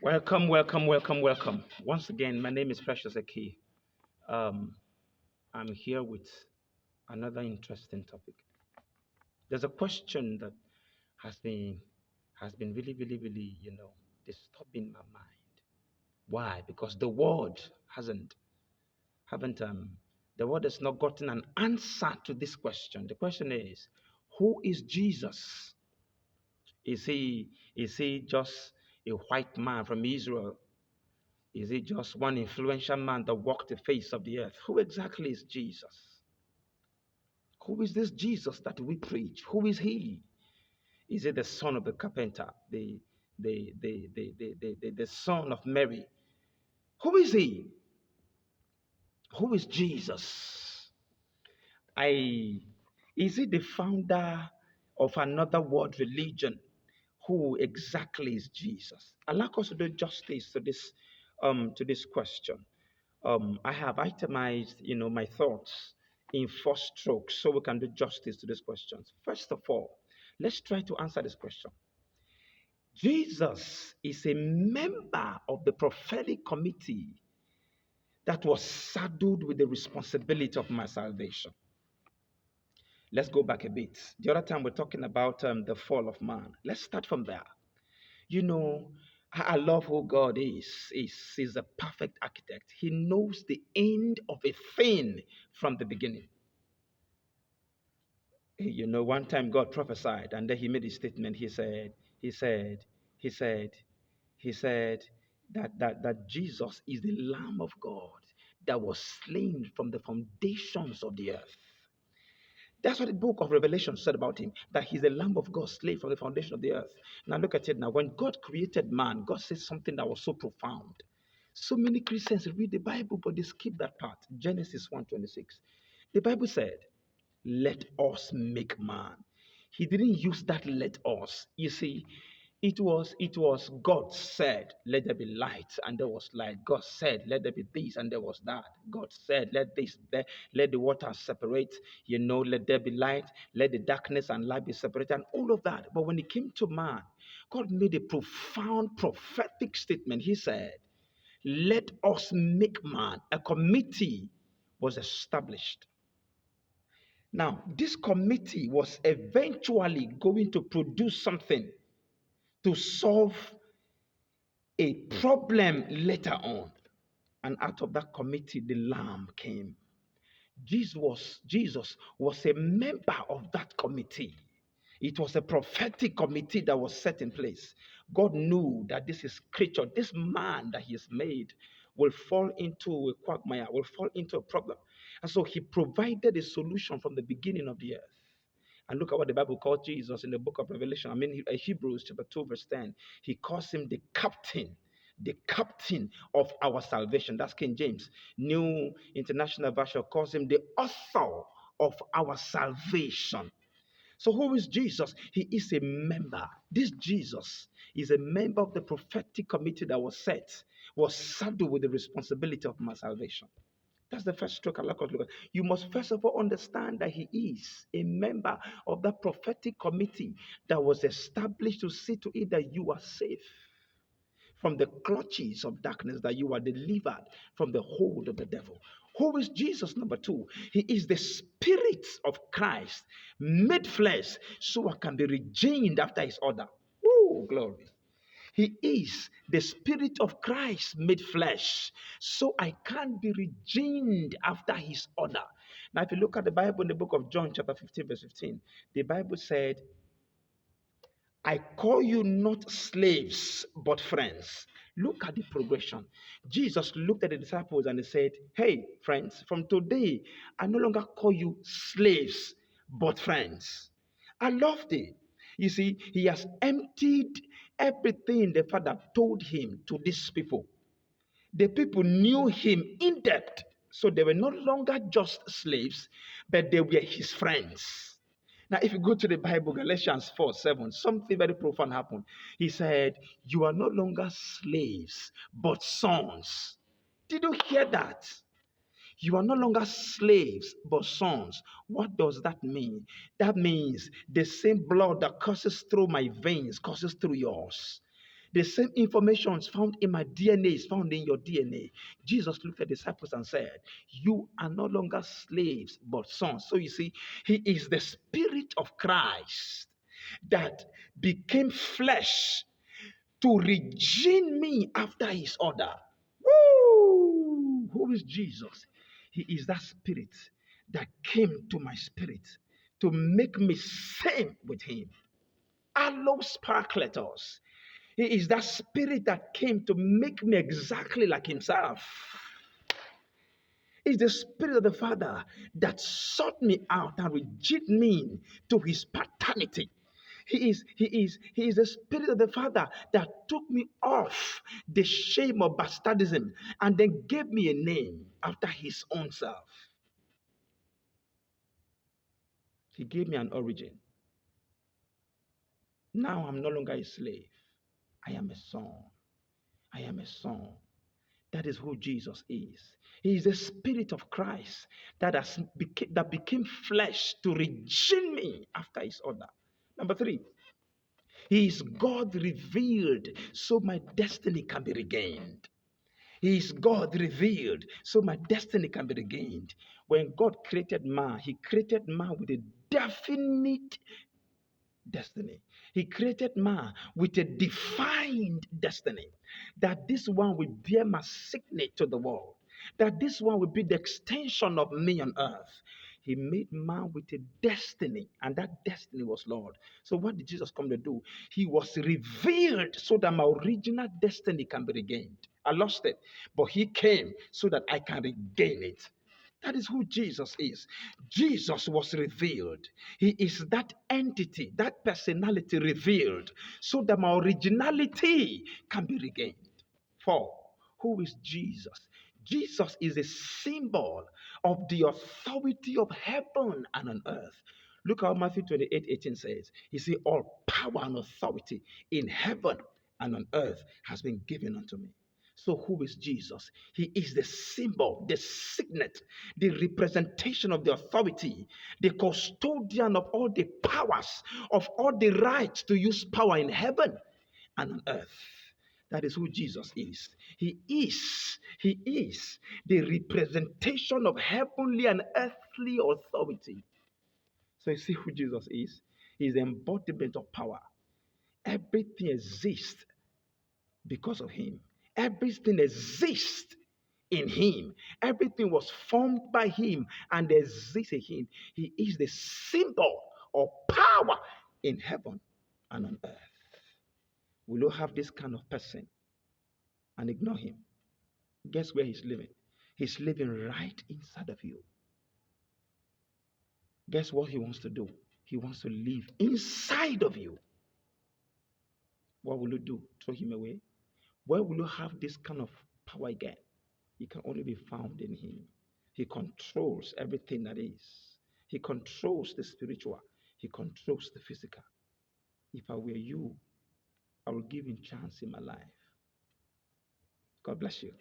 Welcome, welcome, welcome, welcome. Once again, my name is Precious Aki. Um, I'm here with another interesting topic. There's a question that has been has been really, really, really, disturbing my mind. Why? Because the world haven't the world has not gotten an answer to this question. The question is, who is Jesus? Is he just a white man from Israel? Is it just one influential man that walked the face of the earth? Who exactly is Jesus? Who is this Jesus that we preach? Who is he? Is it the son of the carpenter, the son of Mary? Who is he? Who is Jesus? I is he the founder of another world religion? Who exactly is Jesus? I'd like us to do justice to this question. I have itemized, my thoughts in four strokes so we can do justice to these questions. First of all, let's try to answer this question. Jesus is a member of the prophetic committee that was saddled with the responsibility of my salvation. Let's go back a bit. The other time we're talking about the fall of man. Let's start from there. You know, I love who God is. He's a perfect architect. He knows the end of a thing from the beginning. One time God prophesied and then he made a statement. He said, he said that Jesus is the Lamb of God that was slain from the foundations of the earth. That's what the book of Revelation said about him, that he's the Lamb of God, slain from the foundation of the earth. Now look at it now. When God created man, God said something that was so profound. So many Christians read the Bible, but they skip that part. Genesis 1:26. The Bible said, let us make man. He didn't use that let us. You see, it was God said, let there be light, and there was light. God said, let there be this, and there was that. God said, let this there, let the water separate, let there be light, let the darkness and light be separated, and all of that. But when it came to man, God made a profound prophetic statement. He said, let us make man. A committee was established. Now, this committee was eventually going to produce something to solve a problem later on. And out of that committee, the Lamb came. Jesus was a member of that committee. It was a prophetic committee that was set in place. God knew that this creature, this man that he has made, will fall into a quagmire, will fall into a problem. And so he provided a solution from the beginning of the earth. And look at what the Bible calls Jesus in the book of Revelation. Hebrews chapter 2, verse 10. He calls him the captain of our salvation. That's King James. New International Version calls him the author of our salvation. So who is Jesus? He is a member. This Jesus is a member of the prophetic committee that was saddled with the responsibility of my salvation. That's the first stroke I like to look at. You must first of all understand that he is a member of that prophetic committee that was established to see to it that you are safe from the clutches of darkness, that you are delivered from the hold of the devil. Who is Jesus? Number two, he is the spirit of Christ made flesh so I can be redeemed after his order. Oh, glory. He is the spirit of Christ made flesh, so I can be redeemed after his order. Now, if you look at the Bible in the book of John, chapter 15, verse 15, the Bible said, I call you not slaves, but friends. Look at the progression. Jesus looked at the disciples and he said, hey, friends, from today, I no longer call you slaves, but friends. I loved it. You see, he has emptied everything the Father told him to these people. The people knew him in depth. So they were no longer just slaves, but they were his friends. Now, if you go to the Bible, Galatians 4:7, something very profound happened. He said, you are no longer slaves, but sons. Did you hear that? You are no longer slaves, but sons. What does that mean? That means the same blood that courses through my veins courses through yours. The same information is found in my DNA is found in your DNA. Jesus looked at the disciples and said, "You are no longer slaves, but sons." So you see, he is the Spirit of Christ that became flesh to redeem me after his order. Woo! Who is Jesus? He is that spirit that came to my spirit to make me same with him. Allos Paracletos. He is that spirit that came to make me exactly like himself. It's the spirit of the Father that sought me out and redeemed me to his paternity. He is the spirit of the Father that took me off the shame of bastardism and then gave me a name after his own self. He gave me an origin. Now I'm no longer a slave. I am a son. I am a son. That is who Jesus is. He is the Spirit of Christ that became flesh to redeem me after his order. Number 3, he is God revealed so my destiny can be regained. He is God revealed so my destiny can be regained. When God created man, he created man with a definite destiny. He created man with a defined destiny. That this one will bear my signet to the world. That this one will be the extension of me on earth. He made man with a destiny, and that destiny was Lord. So, what did Jesus come to do? He was revealed so that my original destiny can be regained. I lost it, but he came so that I can regain it. That is who Jesus is. Jesus was revealed. He is that entity, that personality revealed, so that my originality can be regained. 4. Who is Jesus? Jesus is a symbol of the authority of heaven and on earth. Look how Matthew 28:18 says. He said, "All power and authority in heaven and on earth has been given unto me." So, who is Jesus? He is the symbol, the signet, the representation of the authority, the custodian of all the powers, of all the rights to use power in heaven and on earth. That is who Jesus is. He is the representation of heavenly and earthly authority. So you see who Jesus is? He is the embodiment of power. Everything exists because of him. Everything exists in him. Everything was formed by him and exists in him. He is the symbol of power in heaven and on earth. Will you have this kind of person and ignore him? Guess where he's living? He's living right inside of you. Guess what he wants to do? He wants to live inside of you. What will you do? Throw him away? Where will you have this kind of power again? It can only be found in him. He controls everything that is. He controls the spiritual. He controls the physical. If I were you, I would give him chance in my life. God bless you.